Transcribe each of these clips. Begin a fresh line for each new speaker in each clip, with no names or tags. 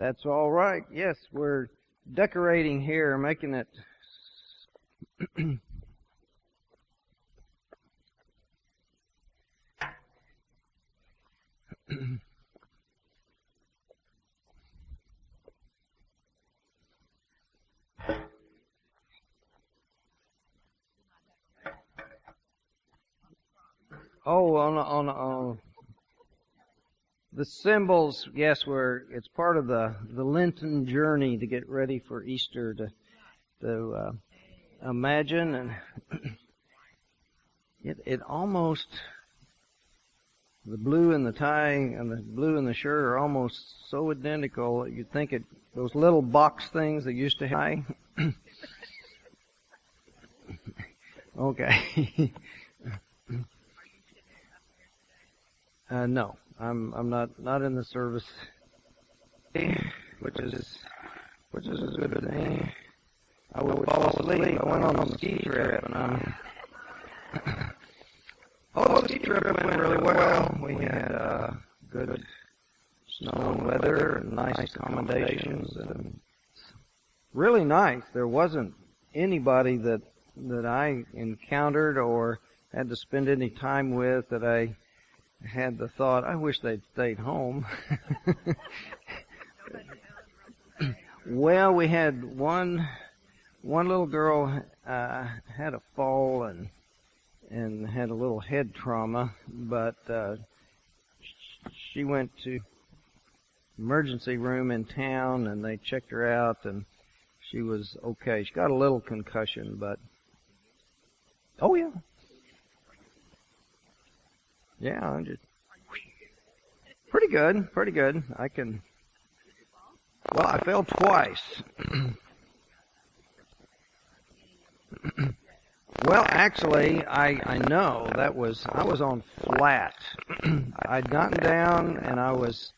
That's all right. Yes, we're decorating here, making it on the symbols. Yes, it's part of the Lenten journey to get ready for Easter to imagine, and it almost, the blue in the tie and the blue in the shirt are almost so identical that you'd think those little box things that used to have. Okay. No, I'm not in the service, which is a good thing. I would fall asleep. I went on a ski trip, and the ski trip went really well. We had good snow and weather and nice accommodations, and really nice. There wasn't anybody that I encountered or had to spend any time with that I had the thought, I wish they'd stayed home. Well, we had one little girl had a fall and had a little head trauma, but she went to emergency room in town, and they checked her out, and she was okay. She got a little concussion, but oh yeah. Yeah, I'm just pretty good. Well, I fell twice. Well, actually, I know I was on flat. I'd gotten down, and as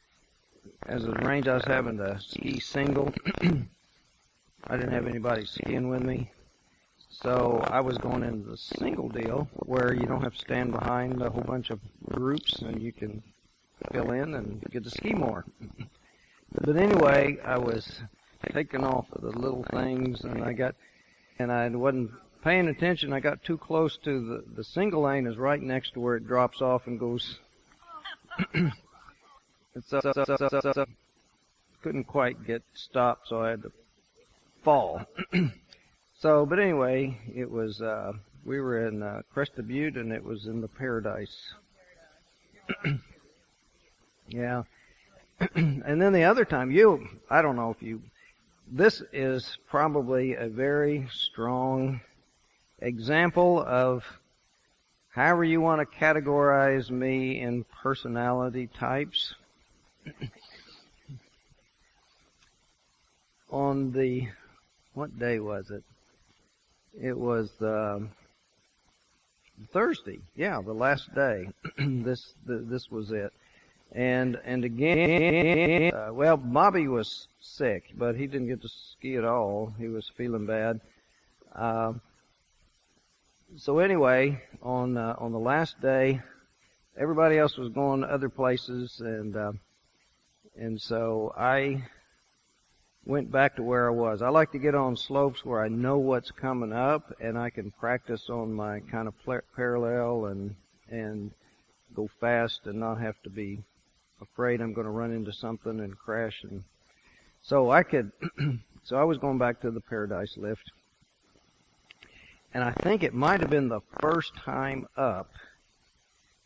a range, I was having to ski single. I didn't have anybody skiing with me. So I was going into the single deal where you don't have to stand behind a whole bunch of groups and you can fill in and get to ski more. But anyway, I was taking off of the little things, and I wasn't paying attention. I got too close to the single lane is right next to where it drops off and goes. So couldn't quite get stopped, so I had to fall. So, but anyway, it was, we were in Cresta Butte, and it was in the Paradise. Yeah. And then the other time, I don't know if this is probably a very strong example of however you want to categorize me in personality types. On what day was it? It was Thursday. Yeah, the last day. This was it. And again, well, Bobby was sick, but he didn't get to ski at all. He was feeling bad. So anyway, on the last day, everybody else was going to other places, and so I went back to where I was. I like to get on slopes where I know what's coming up, and I can practice on my kind of parallel and go fast and not have to be afraid I'm going to run into something and crash. And so so I was going back to the Paradise lift, and I think it might have been the first time up.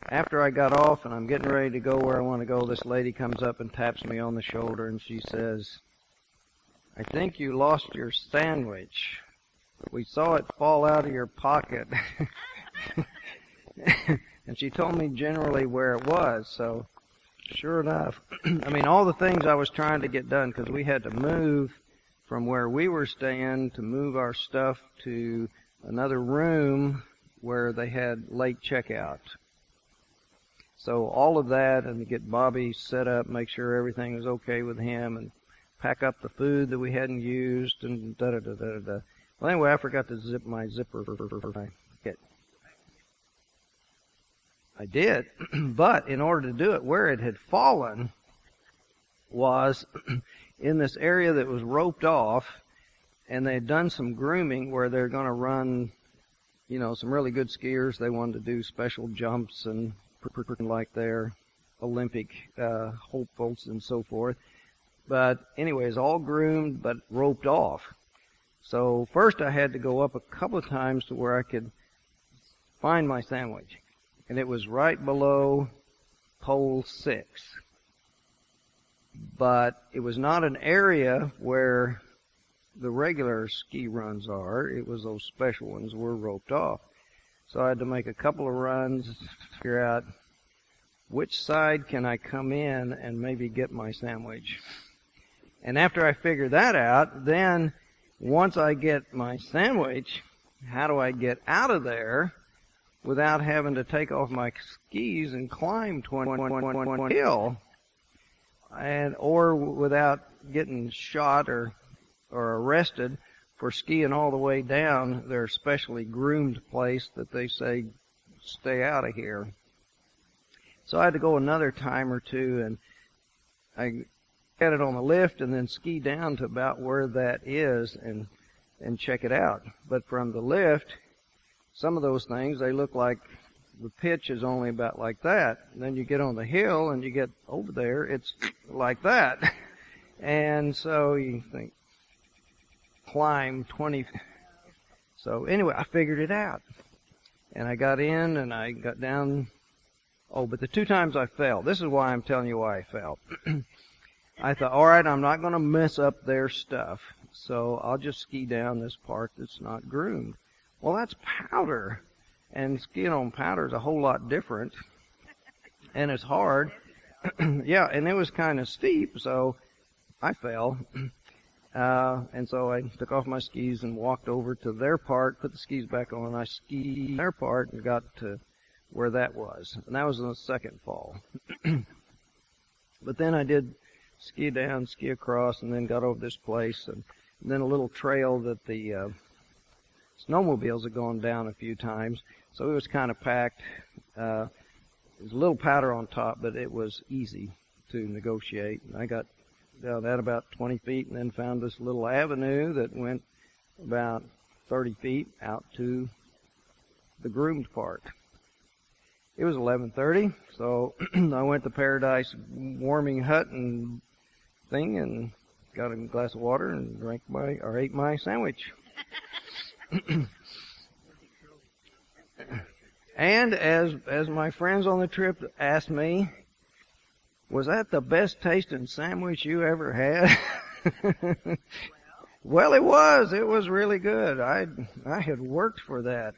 After I got off and I'm getting ready to go where I want to go, this lady comes up and taps me on the shoulder, and she says, "I think you lost your sandwich. We saw it fall out of your pocket." And she told me generally where it was, so sure enough, I mean, all the things I was trying to get done, because we had to move from where we were staying to move our stuff to another room where they had late checkout. So all of that, and to get Bobby set up, make sure everything was okay with him, and pack up the food that we hadn't used, and da-da-da-da-da. Well, anyway, I forgot to zip my zipper. I did, but in order to do it where it had fallen, was in this area that was roped off, and they had done some grooming where they're going to run, some really good skiers. They wanted to do special jumps and like their Olympic hopefuls and so forth. But anyways, all groomed but roped off. So first I had to go up a couple of times to where I could find my sandwich. And it was right below pole 6. But it was not an area where the regular ski runs are. It was those special ones were roped off. So I had to make a couple of runs to figure out which side can I come in and maybe get my sandwich. And after I figure that out, then once I get my sandwich, how do I get out of there without having to take off my skis and climb 20 hill, or without getting shot or arrested for skiing all the way down their specially groomed place that they say stay out of here. So I had to go another time or two, and I get it on the lift and then ski down to about where that is and check it out. But from the lift, some of those things, they look like the pitch is only about like that. And then you get on the hill and you get over there, it's like that. And so you think, climb 20. So anyway, I figured it out. And I got in and I got down. Oh, but the 2 times I fell. This is why I'm telling you why I fell. I thought, all right, I'm not going to mess up their stuff, so I'll just ski down this part that's not groomed. Well, that's powder, and skiing on powder is a whole lot different, and it's hard. Yeah, and it was kind of steep, so I fell. And so I took off my skis and walked over to their part, put the skis back on, and I skied their part and got to where that was. And that was the second fall. But then I did ski down, ski across, and then got over this place, and then a little trail that the snowmobiles had gone down a few times. So it was kind of packed. There was a little powder on top, but it was easy to negotiate. And I got down that about 20 feet and then found this little avenue that went about 30 feet out to the groomed part. It was 11:30, so I went to Paradise Warming Hut and thing and got a glass of water and ate my sandwich. And as my friends on the trip asked me, was that the best tasting sandwich you ever had? Well, it was. It was really good. I had worked for that.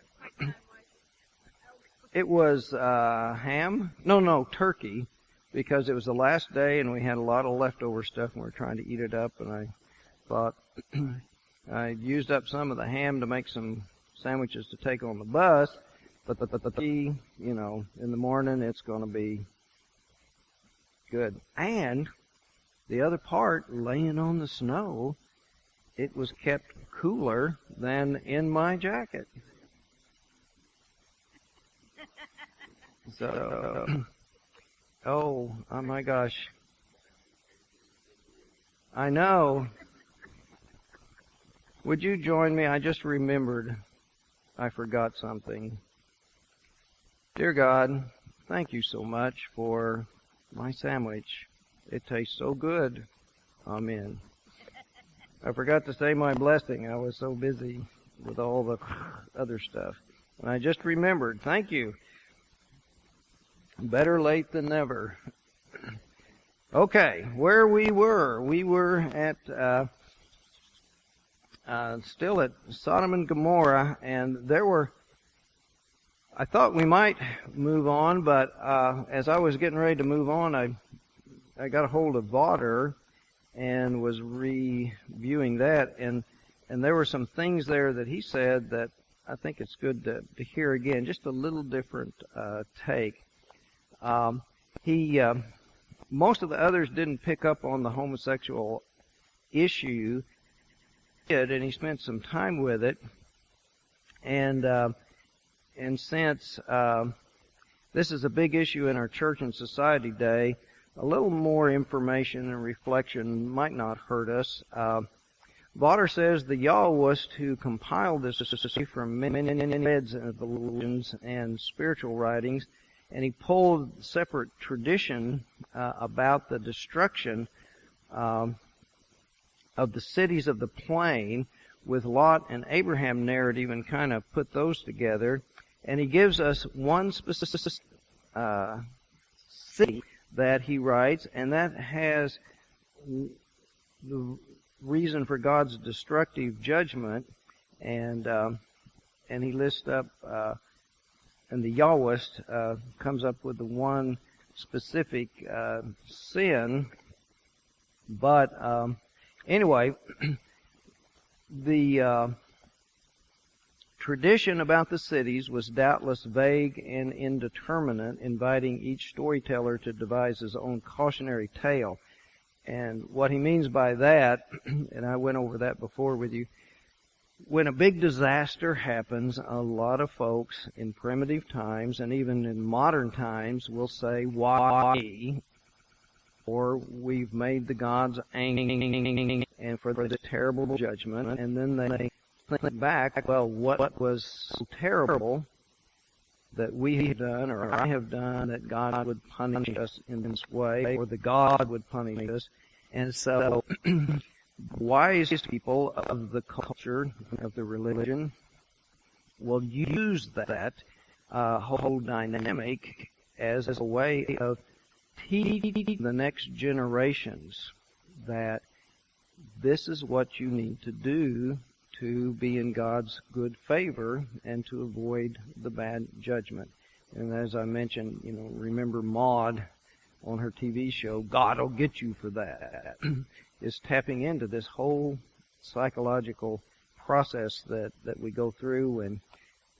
It was ham. No, turkey, because it was the last day and we had a lot of leftover stuff and we were trying to eat it up, and I thought I used up some of the ham to make some sandwiches to take on the bus, but the turkey, in the morning it's going to be good. And the other part, laying on the snow, it was kept cooler than in my jacket. So, oh my gosh. I know. Would you join me? I just remembered I forgot something. Dear God, thank you so much for my sandwich. It tastes so good. Amen. I forgot to say my blessing. I was so busy with all the other stuff. And I just remembered. Thank you. Better late than never. Okay, where we were at still at Sodom and Gomorrah, and I thought we might move on, but as I was getting ready to move on, I got a hold of Vauder and was reviewing that, and there were some things there that he said that I think it's good to hear again, just a little different take. Most of the others didn't pick up on the homosexual issue, and he spent some time with it. And since this is a big issue in our church and society today, a little more information and reflection might not hurt us. Vaughter says the Yahwist who compiled this from many heads of religions and spiritual writings, and he pulled separate tradition about the destruction of the cities of the plain with Lot and Abraham narrative and kind of put those together. And he gives us one specific city that he writes, and that has the reason for God's destructive judgment, and he lists up, and the Yahwist comes up with the one specific sin. But anyway, the tradition about the cities was doubtless vague and indeterminate, inviting each storyteller to devise his own cautionary tale. And what he means by that, and I went over that before with you, when a big disaster happens, a lot of folks in primitive times and even in modern times will say, why? Or we've made the gods angry and for the terrible judgment. And then they think back, well, what was so terrible that we have done or I have done that God would punish us in this way, or the God would punish us. And so wise people of the culture, of the religion, will use that whole dynamic as a way of teaching the next generations that this is what you need to do to be in God's good favor and to avoid the bad judgment. And as I mentioned, remember Maud on her TV show, God will get you for that, is tapping into this whole psychological process that we go through when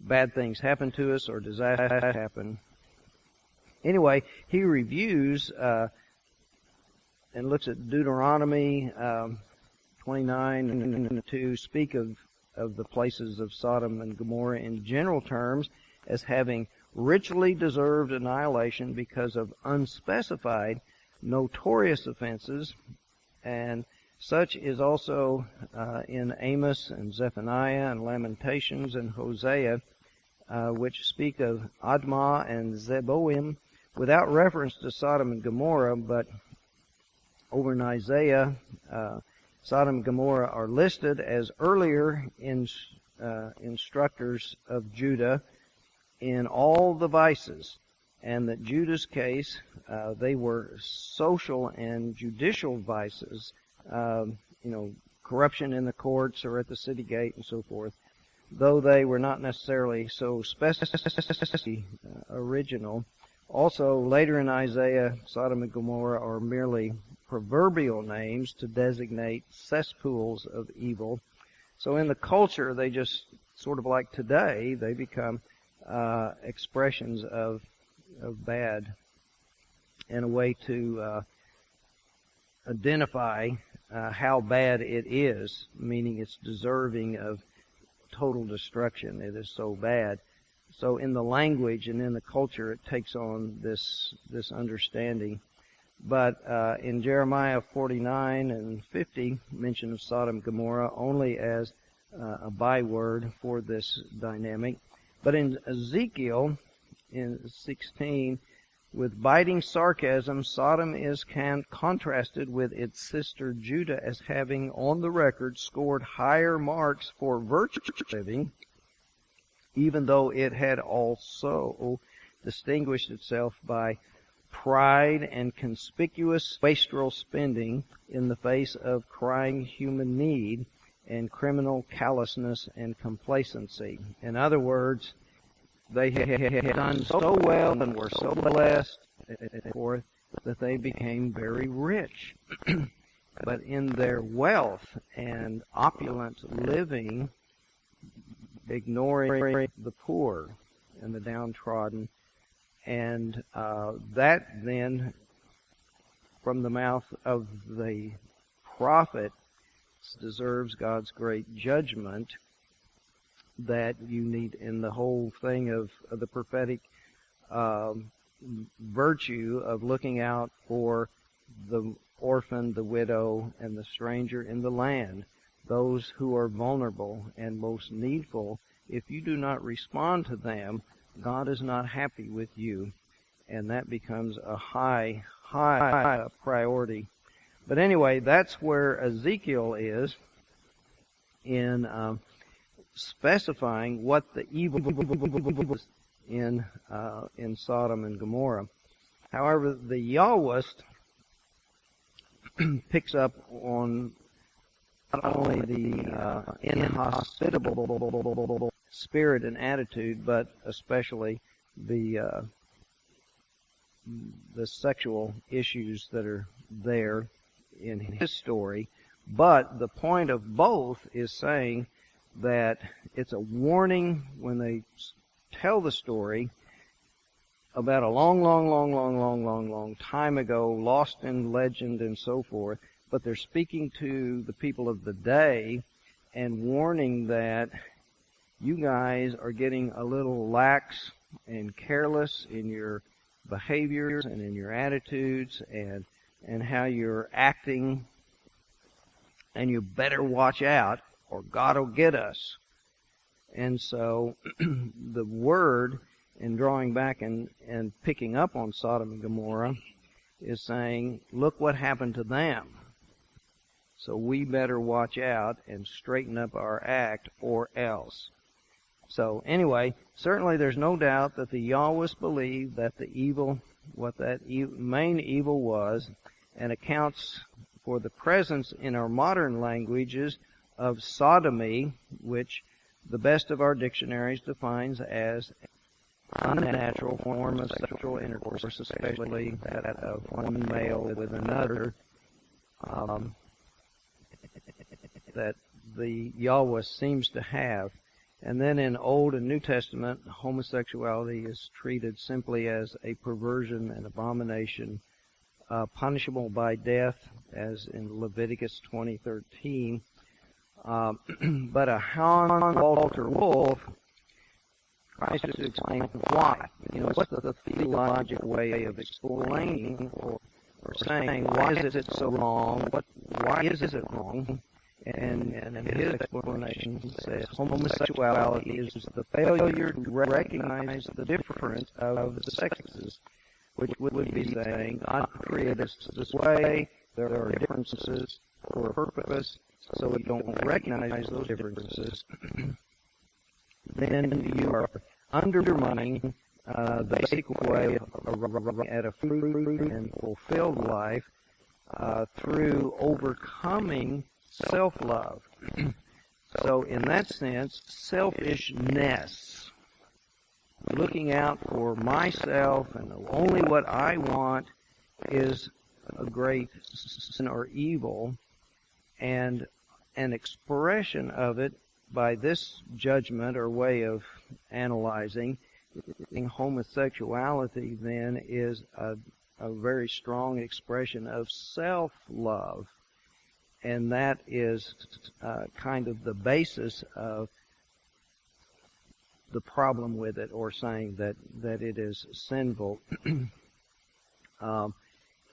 bad things happen to us or disasters happen. Anyway, he reviews and looks at Deuteronomy 29 and 2 speak of the places of Sodom and Gomorrah in general terms as having richly deserved annihilation because of unspecified notorious offenses, and such is also in Amos and Zephaniah and Lamentations and Hosea, which speak of Admah and Zeboim without reference to Sodom and Gomorrah, but over in Isaiah, Sodom and Gomorrah are listed as earlier instructors of Judah in all the vices, and that Judah's case, they were social and judicial vices, corruption in the courts or at the city gate and so forth, though they were not necessarily so specifically original. Also, later in Isaiah, Sodom and Gomorrah are merely proverbial names to designate cesspools of evil. So in the culture, they just, sort of like today, they become expressions of bad and a way to identify how bad it is, meaning it's deserving of total destruction. It is so bad. So in the language and in the culture, it takes on this understanding. But in Jeremiah 49 and 50, mention of Sodom and Gomorrah only as a byword for this dynamic. But in Ezekiel, in 16, with biting sarcasm, Sodom is contrasted with its sister Judah as having, on the record, scored higher marks for virtuous living, even though it had also distinguished itself by pride and conspicuous wastrel spending in the face of crying human need and criminal callousness and complacency. In other words, they had done so well and were so blessed and forth that they became very rich. But in their wealth and opulent living, ignoring the poor and the downtrodden, and that then, from the mouth of the prophet, deserves God's great judgment that you need in the whole thing of the prophetic virtue of looking out for the orphan, the widow, and the stranger in the land, those who are vulnerable and most needful. If you do not respond to them, God is not happy with you, and that becomes a high priority. But anyway, that's where Ezekiel is in specifying what the evil was in Sodom and Gomorrah. However, the Yahwist picks up on not only the inhospitable spirit and attitude, but especially the sexual issues that are there in his story. But the point of both is saying that it's a warning when they tell the story about a long time ago, lost in legend and so forth, but they're speaking to the people of the day and warning that you guys are getting a little lax and careless in your behaviors and in your attitudes and how you're acting, and you better watch out or God will get us. And so the word in drawing back and picking up on Sodom and Gomorrah is saying, look what happened to them. So we better watch out and straighten up our act or else. So anyway, certainly there's no doubt that the Yahwists believed that the evil, what that main evil was, and accounts for the presence in our modern languages of sodomy, which the best of our dictionaries defines as an unnatural form of sexual intercourse, especially that of one male with another, that the Yahweh seems to have. And then in Old and New Testament, homosexuality is treated simply as a perversion and abomination, punishable by death, as in Leviticus 20:13. But a Hans Walter Wolf tries to explain why. What's the theological way of explaining or saying why is it so wrong? Why is it wrong? And his explanation says homosexuality is the failure to recognize the difference of the sexes, which would be saying God created us this way, there are differences for a purpose, so we don't recognize those differences. Then you are undermining the basic way of at a free and fulfilled life through overcoming self-love. So in that sense, selfishness, looking out for myself and only what I want, is a great sin or evil, and an expression of it by this judgment or way of analyzing homosexuality then is a very strong expression of self-love. And that is kind of the basis of the problem with it, or saying that it is sinful.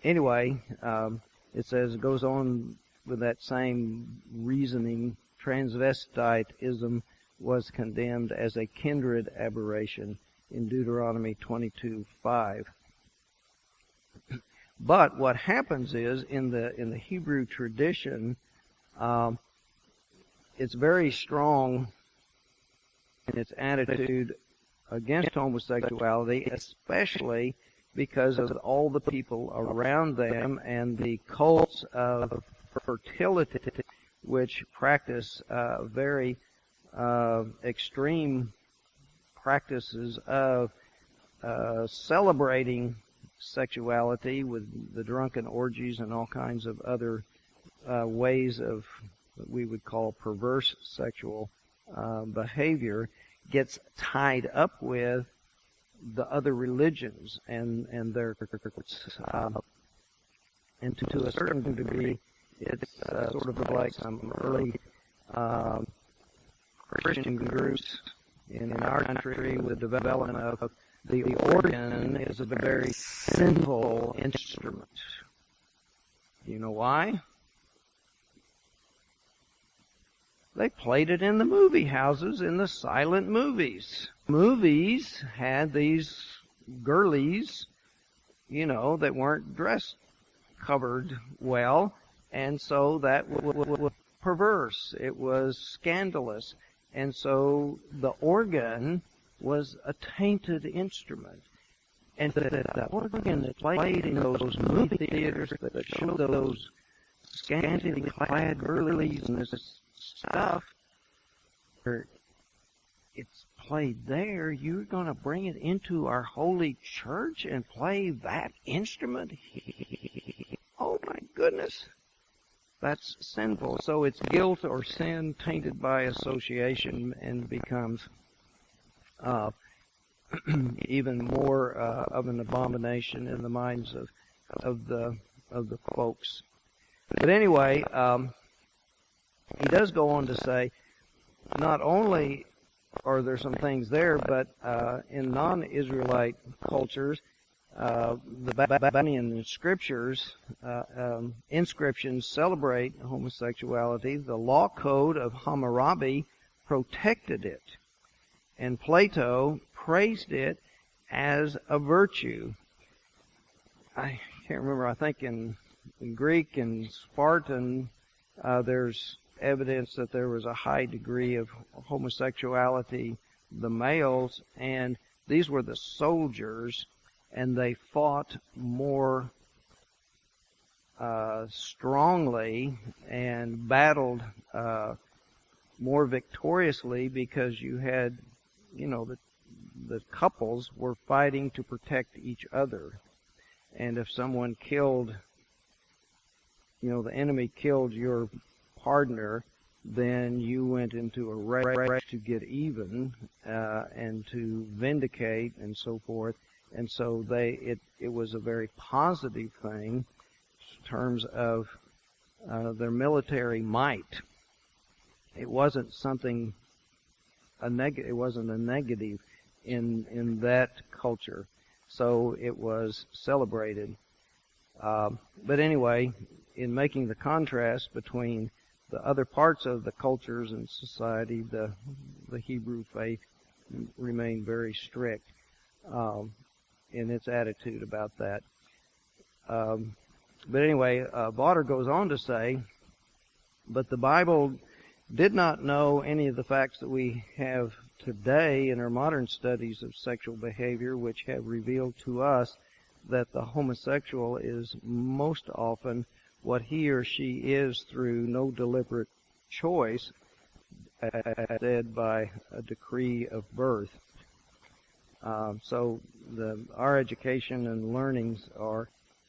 Anyway, it goes on with that same reasoning. Transvestitism was condemned as a kindred aberration in Deuteronomy 22:5. But what happens is in the Hebrew tradition, it's very strong in its attitude against homosexuality, especially because of all the people around them and the cults of fertility, which practice very extreme practices of celebrating sexuality with the drunken orgies and all kinds of other ways of what we would call perverse sexual behavior, gets tied up with the other religions and their and to a certain degree it's sort of like some early Christian groups in our country with the development of the organ is a very sinful instrument. Do you know why? They played it in the movie houses in the silent movies. Movies had these girlies, that weren't dressed covered well, and so that was perverse. It was scandalous. And so the organ was a tainted instrument. And the organ that played in those movie theaters that showed those scantily clad girlies and this stuff, it's played there. You're going to bring it into our holy church and play that instrument? Oh my goodness. That's sinful. So it's guilt or sin tainted by association and becomes even more of an abomination in the minds of the folks. But anyway, he does go on to say, not only are there some things there, but in non-Israelite cultures, the Babylonian scriptures, inscriptions celebrate homosexuality. The law code of Hammurabi protected it, and Plato praised it as a virtue. I can't remember, I think in Greek and Spartan, there's evidence that there was a high degree of homosexuality, the males, and these were the soldiers, and they fought more strongly and battled more victoriously because you had, the couples were fighting to protect each other. And if someone killed, the enemy killed your partner, then you went into a race to get even and to vindicate and so forth. And so it was a very positive thing in terms of their military might. It wasn't something it wasn't a negative in that culture. So it was celebrated. But anyway, in making the contrast between the other parts of the cultures and society, the Hebrew faith remained very strict in its attitude about that. But anyway, Vaughter goes on to say, but the Bible did not know any of the facts that we have today in our modern studies of sexual behavior, which have revealed to us that the homosexual is most often what he or she is through no deliberate choice, as said by a decree of birth. So our education and learnings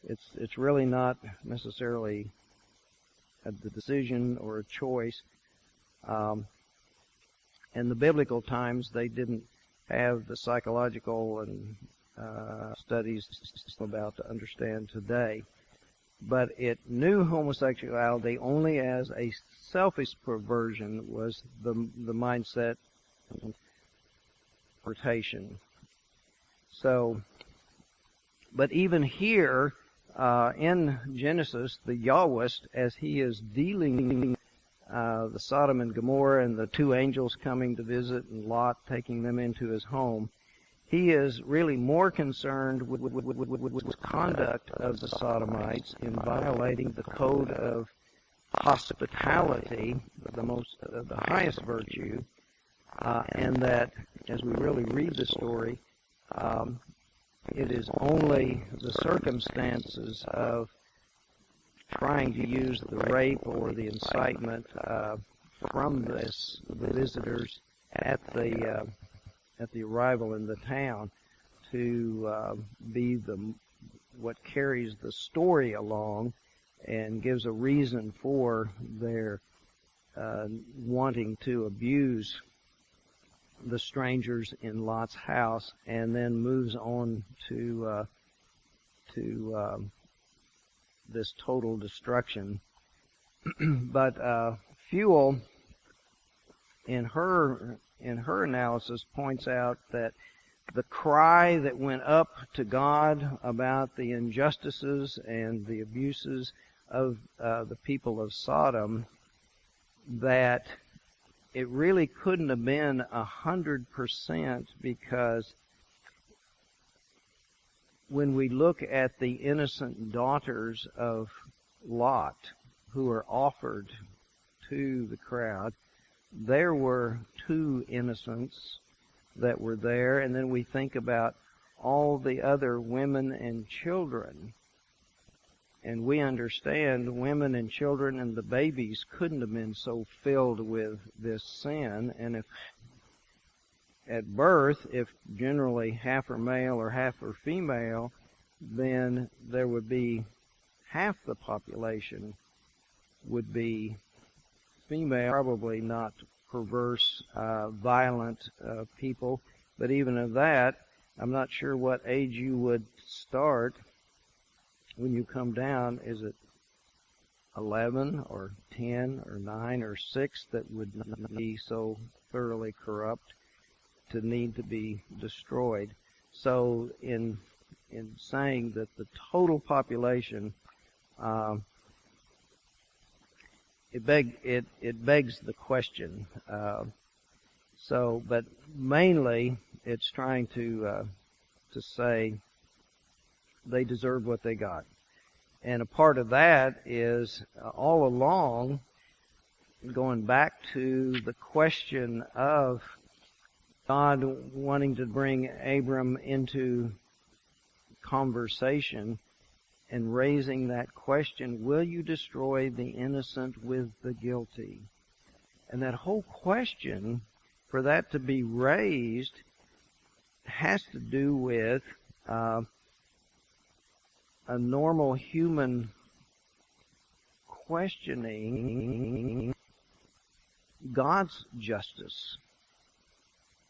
it's really not necessarily the decision or a choice. In the biblical times, they didn't have the psychological and studies about to understand today. But it knew homosexuality only as a selfish perversion was the mindset of interpretation. So, but even here in Genesis, the Yahwist, as he is dealing the Sodom and Gomorrah and the two angels coming to visit and Lot taking them into his home, he is really more concerned with the conduct of the Sodomites in violating the code of hospitality, the highest virtue, and that as we really read the story, it is only the circumstances of trying to use the rape or the incitement from the visitors at the arrival in the town to be what carries the story along and gives a reason for their wanting to abuse the strangers in Lot's house, and then moves on to this total destruction. But Fuel, in her analysis, points out that the cry that went up to God about the injustices and the abuses of the people of Sodom, that it really couldn't have been 100%, because when we look at the innocent daughters of Lot who are offered to the crowd, there were 2 innocents that were there, and then we think about all the other women and children, and we understand women and children and the babies couldn't have been so filled with this sin. And if at birth, if generally half are male or half are female, then there would be half the population would be female, probably not perverse, violent people. But even of that, I'm not sure what age you would start when you come down. Is it 11 or 10 or 9 or 6 that would not be so thoroughly corrupt to need to be destroyed? So in saying that the total population, it begs the question. But mainly it's trying to say they deserve what they got. And a part of that is all along going back to the question of God wanting to bring Abram into conversation and raising that question, will you destroy the innocent with the guilty? And that whole question, for that to be raised, has to do with a normal human questioning God's justice.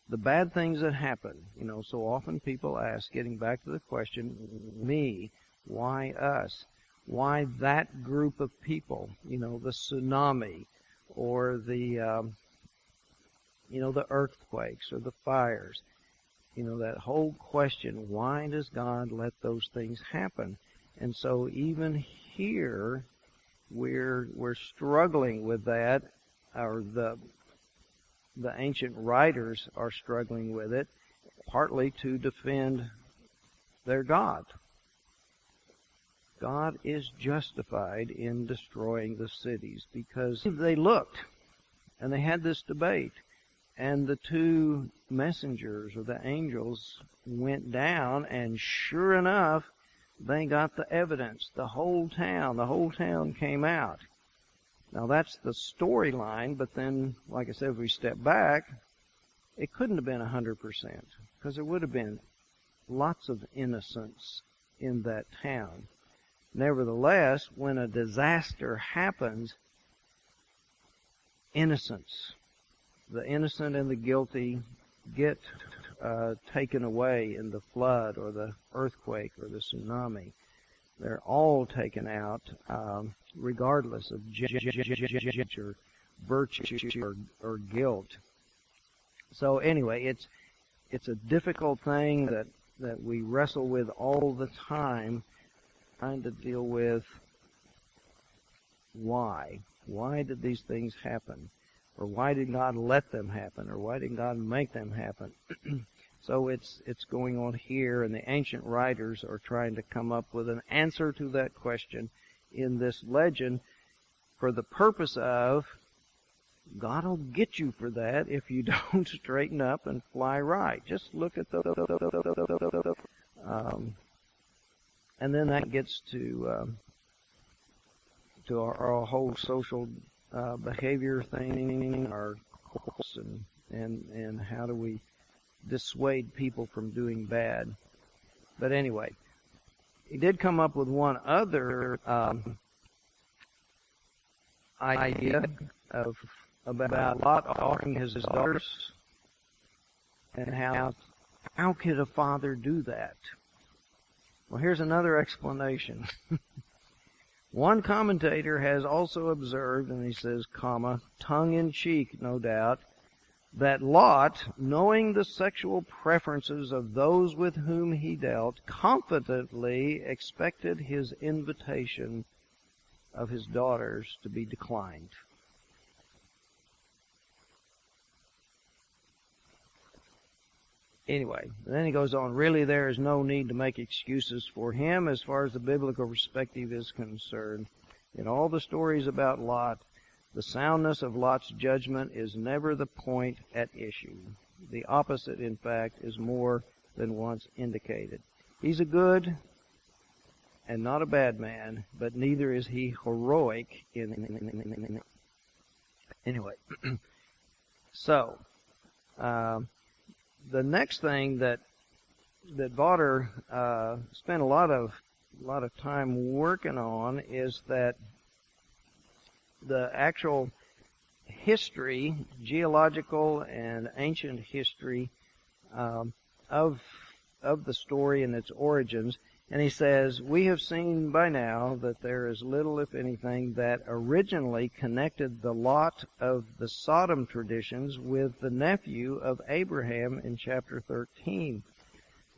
The bad things that happen. So often people ask, getting back to the question, me, why us? Why that group of people? The tsunami, or the earthquakes, or the fires. That whole question, why does God let those things happen? And so even here, we're struggling with that, or the ancient writers are struggling with it, partly to defend their God. God is justified in destroying the cities, because they looked and they had this debate, and the 2 messengers, or the angels, went down, and sure enough, they got the evidence. The whole town came out. Now that's the storyline, but then, like I said, if we step back, it couldn't have been 100%, because there would have been lots of innocence in that town. Nevertheless, when a disaster happens, innocence, the innocent and the guilty, get taken away in the flood or the earthquake or the tsunami. They're all taken out, regardless of gender, virtue, or guilt. So anyway, it's a difficult thing that we wrestle with all the time, trying to deal with why. Why did these things happen? Or why did God let them happen? Or why did God make them happen? So it's going on here, and the ancient writers are trying to come up with an answer to that question in this legend, for the purpose of God will get you for that if you don't straighten up and fly right. Just look at the and then that gets to our whole social behavior thing, our course, and how do we dissuade people from doing bad. But anyway, he did come up with one other idea about Lot offering his daughters, and how could a father do that? Well, here's another explanation. One commentator has also observed, and he says, tongue in cheek, no doubt, that Lot, knowing the sexual preferences of those with whom he dealt, confidently expected his invitation of his daughters to be declined. Anyway, then he goes on, really there is no need to make excuses for him as far as the biblical perspective is concerned. In all the stories about Lot, the soundness of Lot's judgment is never the point at issue. The opposite, in fact, is more than once indicated. He's a good and not a bad man, but neither is he heroic in anyway. So, the next thing that Vaughter spent a lot of time working on is that the actual history, geological and ancient history of the story and its origins. And he says, we have seen by now that there is little, if anything, that originally connected the Lot of the Sodom traditions with the nephew of Abraham in chapter 13.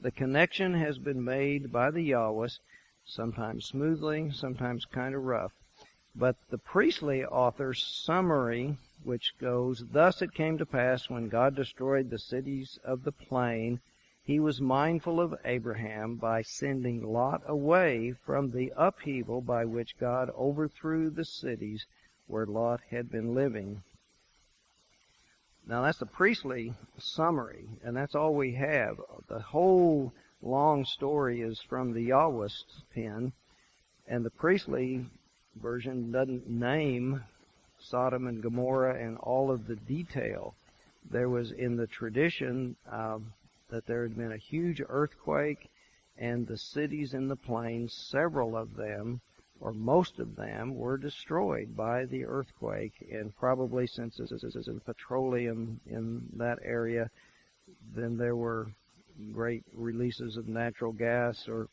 The connection has been made by the Yahwists, sometimes smoothly, sometimes kind of rough. But the priestly author's summary, which goes, thus it came to pass when God destroyed the cities of the plain, he was mindful of Abraham by sending Lot away from the upheaval by which God overthrew the cities where Lot had been living. Now that's the priestly summary, and that's all we have. The whole long story is from the Yahwist pen, and the priestly version doesn't name Sodom and Gomorrah and all of the detail. There was in the tradition that there had been a huge earthquake, and the cities in the plains, several of them, or most of them, were destroyed by the earthquake. And probably since this is petroleum in that area, then there were great releases of natural gas or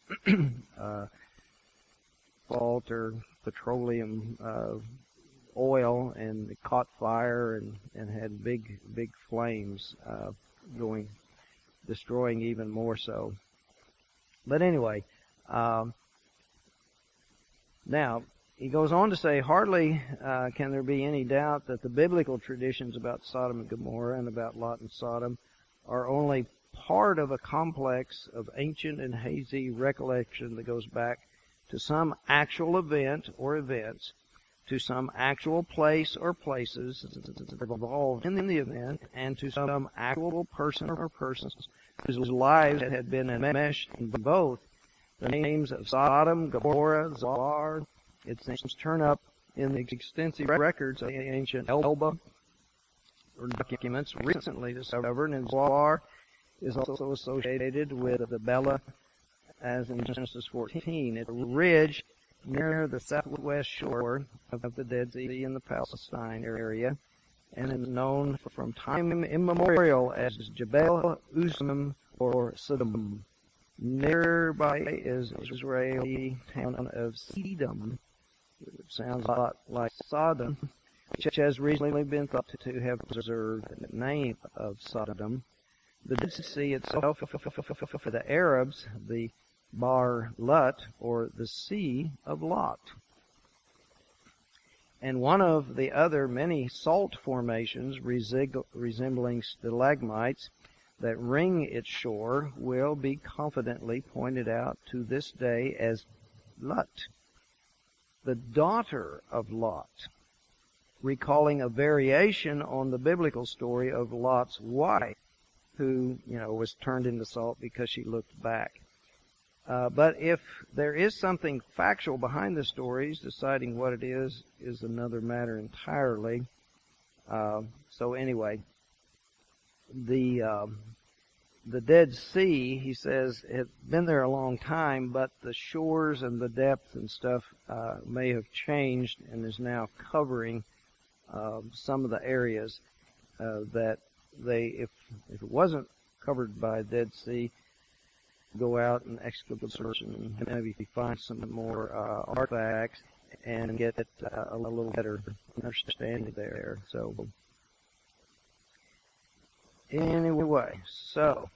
salt or petroleum oil, and it caught fire and had big flames going, destroying even more so. But anyway, now he goes on to say, hardly can there be any doubt that the biblical traditions about Sodom and Gomorrah and about Lot and Sodom are only part of a complex of ancient and hazy recollection that goes back to some actual event or events, to some actual place or places involved in the event, and to some actual person or persons whose lives had been enmeshed in both. The names of Sodom, Gomorrah, Zoar, its names turn up in the extensive records of the ancient Elba, or documents recently discovered, and Zoar is also associated with the Bela, as in Genesis 14. It's a ridge near the southwest shore of the Dead Sea in the Palestine area, and is known from time immemorial as Jebel Usam or Sodom. Nearby is the Israeli town of Sedom, which sounds a lot like Sodom, which has recently been thought to have preserved the name of Sodom. The Dead Sea itself, for the Arabs, the Bar Lut, or the Sea of Lot. And one of the other many salt formations resembling stalagmites that ring its shore will be confidently pointed out to this day as Lut, the daughter of Lot, recalling a variation on the biblical story of Lot's wife, who, was turned into salt because she looked back. But if there is something factual behind the stories, deciding what it is another matter entirely. So anyway, the Dead Sea, he says, had been there a long time, but the shores and the depth and stuff may have changed and is now covering some of the areas that if it wasn't covered by Dead Sea, go out and excavate search and maybe find some more artifacts and get a little better understanding there. So Anyway, so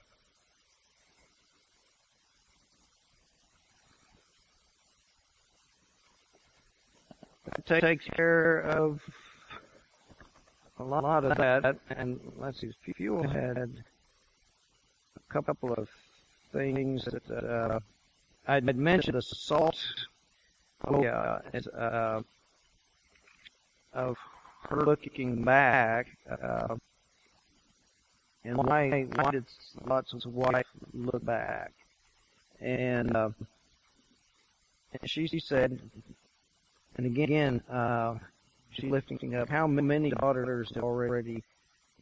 that takes care of a lot of that. And let's see, Fuel had a couple of things that I'd mentioned. The salt, of her looking back, and why did Lot's wife look back? And she said, and again, she's lifting up how many daughters have already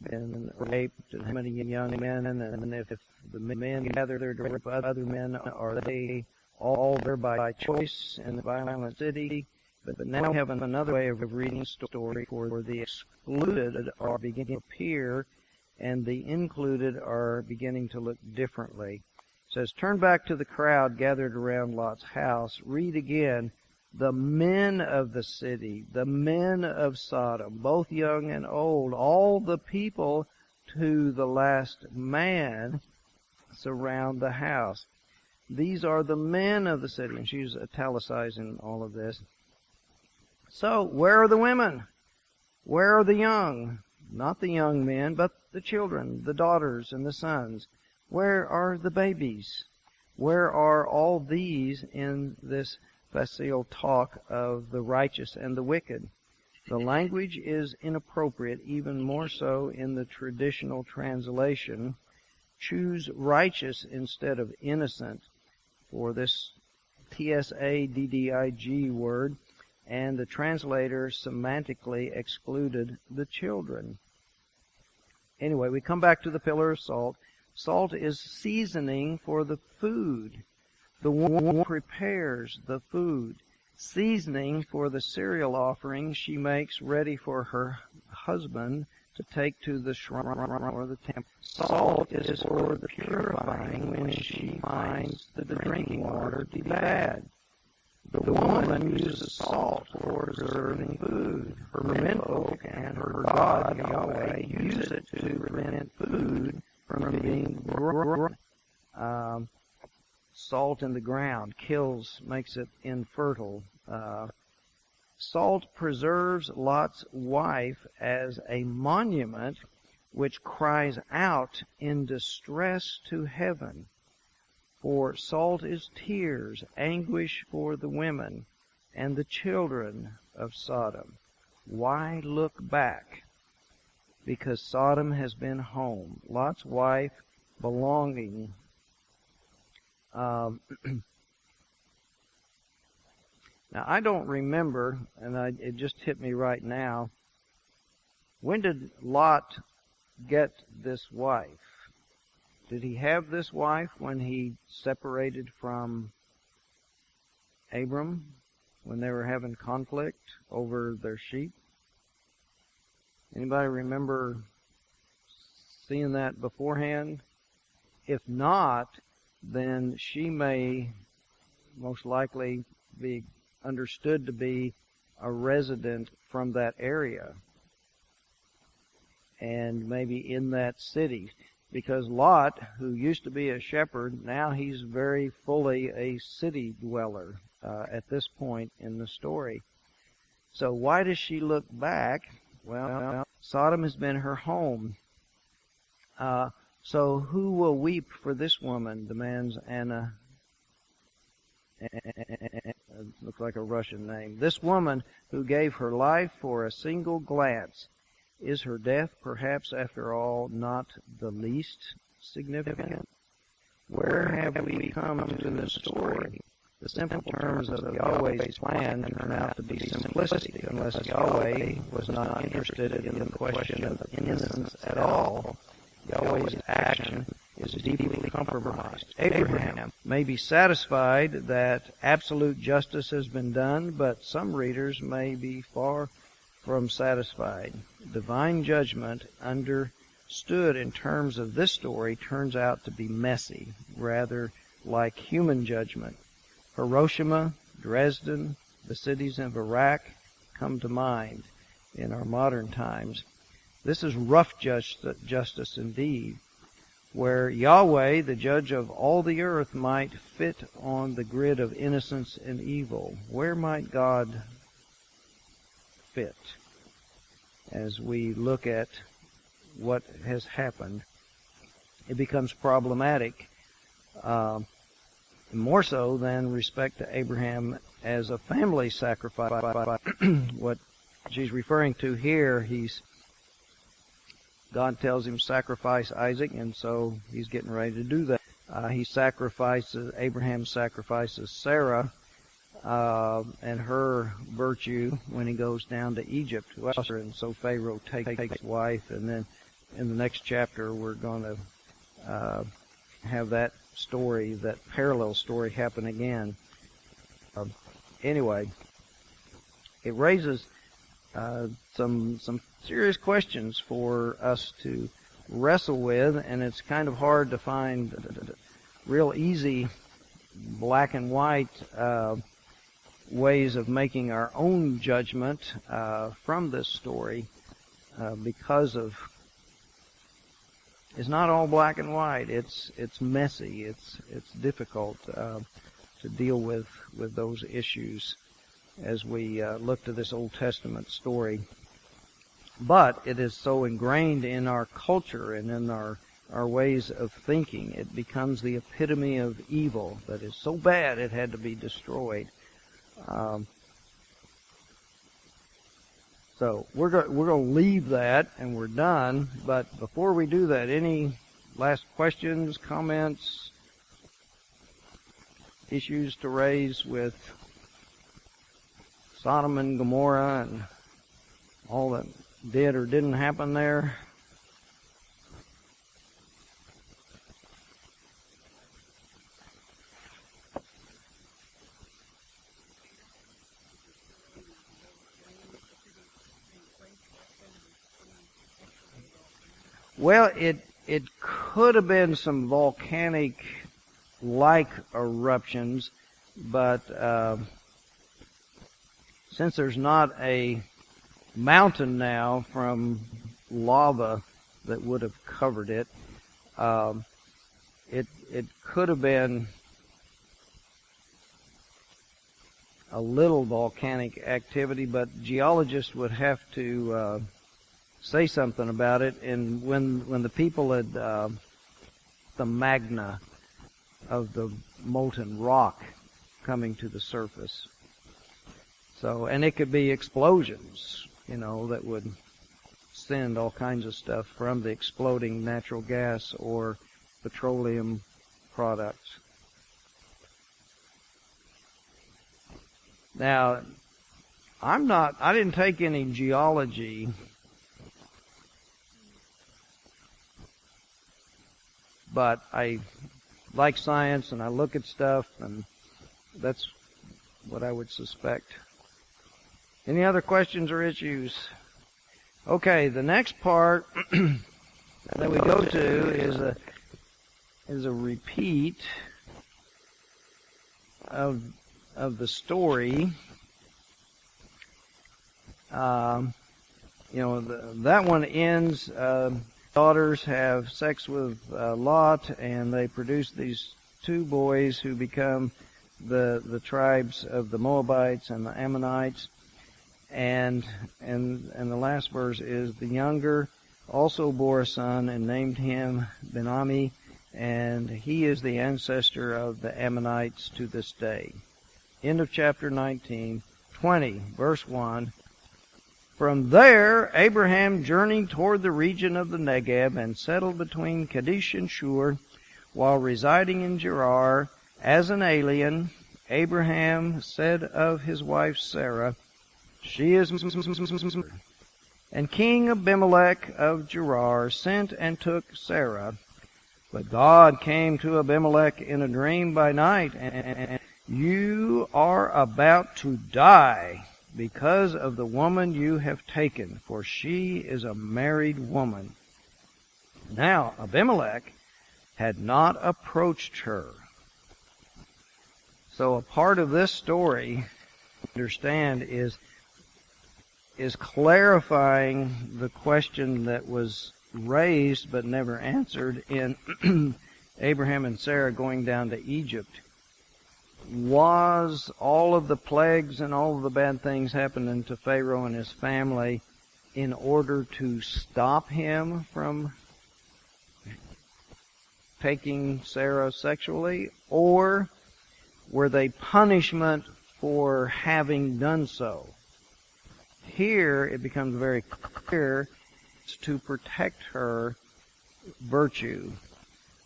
been raped, and how many young men, and if the men gather there to rape other men, are they all there by choice in the violent city? But now we have another way of reading the story, for the excluded are beginning to appear, and the included are beginning to look differently. It says, turn back to the crowd gathered around Lot's house. Read again. The men of the city, the men of Sodom, both young and old, all the people to the last man surround the house. These are the men of the city. And she's italicizing all of this. So, where are the women? Where are the young? Not the young men, but the children, the daughters and the sons. Where are the babies? Where are all these in this facile talk of the righteous and the wicked? The language is inappropriate, even more so in the traditional translation. Choose righteous instead of innocent for this tsaddig word, and the translator semantically excluded the children. Anyway, we come back to the pillar of salt. Salt is seasoning for the food. The woman prepares the food, seasoning for the cereal offering she makes ready for her husband to take to the shrine or the temple. Salt is for the purifying when she finds the drinking water to be bad. The woman uses salt for preserving food. Her menfolk and her God, Yahweh, use it to prevent food from being grown. Salt in the ground makes it infertile. Salt preserves Lot's wife as a monument which cries out in distress to heaven. For salt is tears, anguish for the women and the children of Sodom. Why look back? Because Sodom has been home. Lot's wife belonging. Now, I don't remember, and it just hit me right now, when did Lot get this wife? Did he have this wife when he separated from Abram, when they were having conflict over their sheep? Anybody remember seeing that beforehand? If not, then she may most likely be understood to be a resident from that area and maybe in that city. Because Lot, who used to be a shepherd, now he's very fully a city dweller at this point in the story. So why does she look back? Well, Sodom has been her home. So who will weep for this woman, demands Anna. Looks like a Russian name. This woman who gave her life for a single glance. Is her death perhaps after all not the least significant? Where have we come to this story? The simple terms of Yahweh's plan turn out to be simplistic unless Yahweh was not interested in the question of innocence at all. Yahweh's action is deeply compromised. Abraham may be satisfied that absolute justice has been done, but some readers may be far from satisfied. Divine judgment, understood in terms of this story, turns out to be messy, rather like human judgment. Hiroshima, Dresden, the cities of Iraq come to mind in our modern times. This is rough justice indeed, where Yahweh, the judge of all the earth, might fit on the grid of innocence and evil. Where might God fit as we look at what has happened? It becomes problematic, more so than respect to Abraham as a family sacrifice. What she's referring to here, God tells him sacrifice Isaac, and so he's getting ready to do that. Abraham sacrifices Sarah and her virtue when he goes down to Egypt. And so Pharaoh takes his wife, and then in the next chapter we're going to have that story, that parallel story, happen again. Anyway, it raises some serious questions for us to wrestle with, and it's kind of hard to find real easy black and white ways of making our own judgment from this story, because of it's not all black and white. It's messy. It's difficult to deal with those issues as we look to this Old Testament story. But it is so ingrained in our culture and in our ways of thinking. It becomes the epitome of evil that is so bad it had to be destroyed. So we're going to leave that, and we're done. But before we do that, any last questions, comments, issues to raise with Sodom and Gomorrah and all that did or didn't happen there? Well, it could have been some volcanic-like eruptions, but since there's not a mountain now from lava that would have covered it, it could have been a little volcanic activity, but geologists would have to say something about it. And when the people had the magna of the molten rock coming to the surface. So, and it could be explosions, that would send all kinds of stuff from the exploding natural gas or petroleum products. Now, I didn't take any geology but I like science and I look at stuff, and that's what I would suspect. Any other questions or issues? Okay, the next part that we go to is a repeat of the story. That one ends. Daughters have sex with Lot, and they produce these two boys who become the tribes of the Moabites and the Ammonites. And the last verse is, the younger also bore a son and named him Ben-Ami, and he is the ancestor of the Ammonites to this day. End of chapter 19, 20, verse 1. From there, Abraham journeyed toward the region of the Negeb and settled between Kadesh and Shur. While residing in Gerar as an alien, Abraham said of his wife Sarah, she is... And King Abimelech of Gerar sent and took Sarah. But God came to Abimelech in a dream by night, and you are about to die because of the woman you have taken, for she is a married woman. Now Abimelech had not approached her. So a part of this story, understand, is is clarifying the question that was raised but never answered in Abraham and Sarah going down to Egypt. Was all of the plagues and all of the bad things happening to Pharaoh and his family in order to stop him from taking Sarah sexually, or were they punishment for having done so? Here it becomes very clear it's to protect her virtue.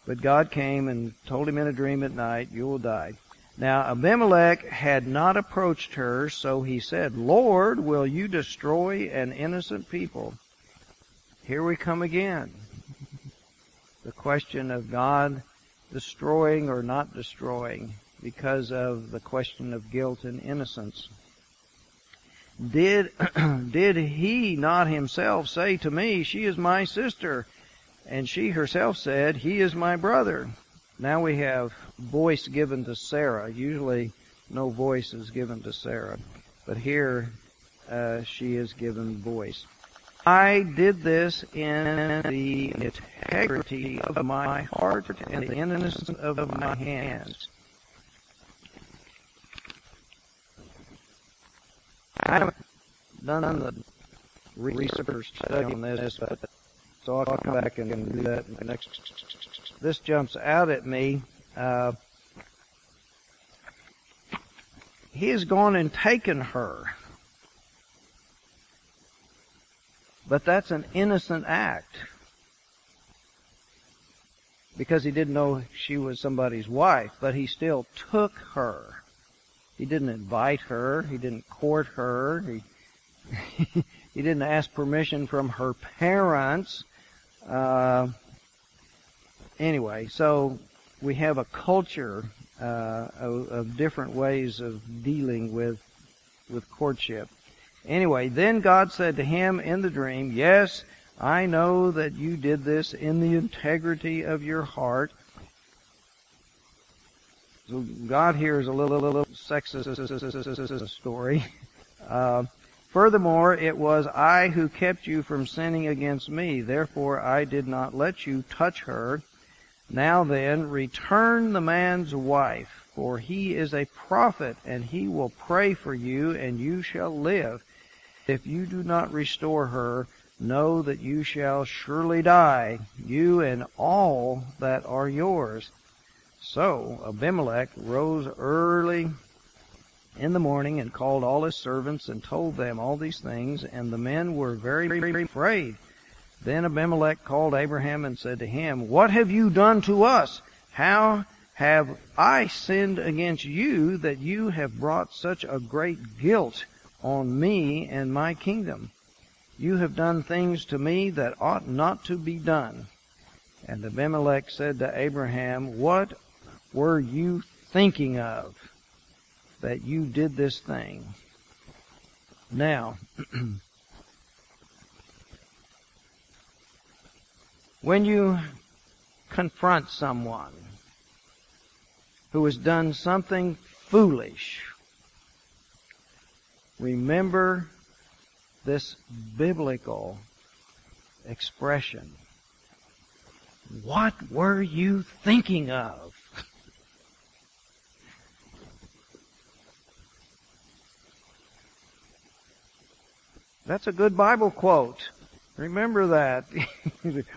But God came and told him in a dream at night, "You will die." Now Abimelech had not approached her, so he said, "Lord, will you destroy an innocent people?" Here we come again. The question of God destroying or not destroying because of the question of guilt and innocence. Did he not himself say to me, "She is my sister"? And she herself said, "He is my brother." Now we have voice given to Sarah. Usually no voice is given to Sarah. But here she is given voice. I did this in the integrity of my heart and the innocence of my hands. I haven't done the research study on this, but so I'll come back and do that next. This jumps out at me. He has gone and taken her. But that's an innocent act. Because he didn't know she was somebody's wife, but he still took her. He didn't invite her. He didn't court her. He didn't ask permission from her parents. Anyway, so we have a culture of different ways of dealing with courtship. Anyway, then God said to him in the dream, "Yes, I know that you did this in the integrity of your heart." So God here is a little sexist story. Furthermore, it was I who kept you from sinning against me. Therefore, I did not let you touch her. Now then, return the man's wife, for he is a prophet, and he will pray for you, and you shall live. If you do not restore her, know that you shall surely die, you and all that are yours. So Abimelech rose early in the morning and called all his servants and told them all these things, and the men were very, very afraid. Then Abimelech called Abraham and said to him, "What have you done to us? How have I sinned against you that you have brought such a great guilt on me and my kingdom? You have done things to me that ought not to be done." And Abimelech said to Abraham, "What were you thinking of that you did this thing?" Now, when you confront someone who has done something foolish, remember this biblical expression. What were you thinking of? That's a good Bible quote. Remember that.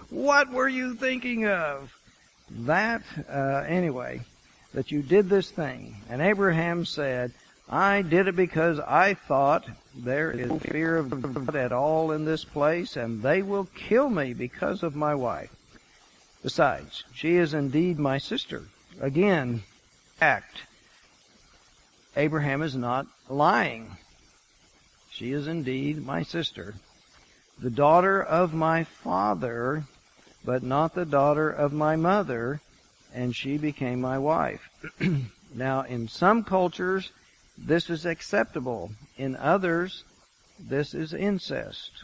What were you thinking of? That, anyway, that you did this thing. And Abraham said, "I did it because I thought there is no fear of God at all in this place, and they will kill me because of my wife. Besides, she is indeed my sister." Again, fact. Abraham is not lying. She is indeed my sister, the daughter of my father, but not the daughter of my mother, and she became my wife. Now, in some cultures, this is acceptable. In others, this is incest.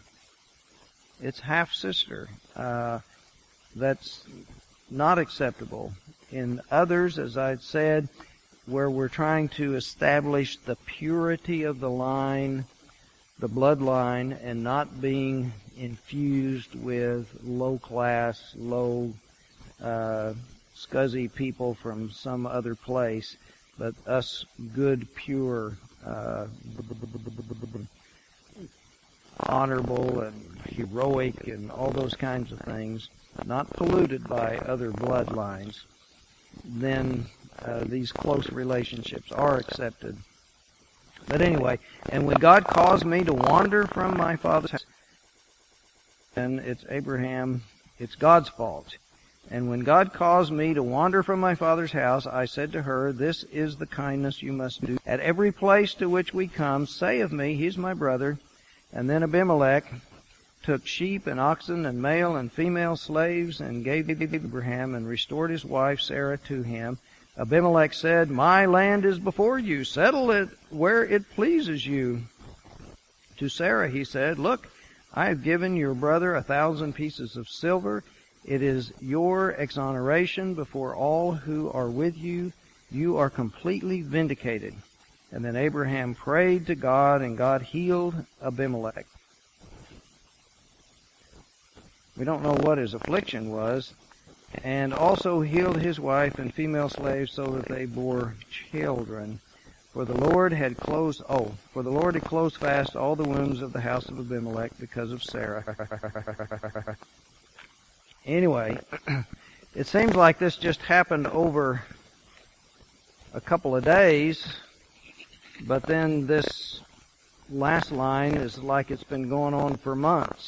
It's half-sister. That's not acceptable. In others, as I'd said, where we're trying to establish the purity of the line, the bloodline and not being infused with low-class, scuzzy people from some other place, but us good, pure, honorable and heroic and all those kinds of things, not polluted by other bloodlines, then these close relationships are accepted. But anyway, and when God caused me to wander from my father's house, and it's God's fault. And when God caused me to wander from my father's house, I said to her, this is the kindness you must do. At every place to which we come, say of me, he's my brother. And then Abimelech took sheep and oxen and male and female slaves and gave Abraham and restored his wife Sarah to him. Abimelech said, my land is before you. Settle it where it pleases you. To Sarah he said, look, I have given your brother 1,000 pieces of silver. It is your exoneration before all who are with you. You are completely vindicated. And then Abraham prayed to God, and God healed Abimelech. We don't know what his affliction was. And also healed his wife and female slaves so that they bore children. For the Lord had closed fast all the wombs of the house of Abimelech because of Sarah. Anyway, it seems like this just happened over a couple of days, but then this last line is like it's been going on for months.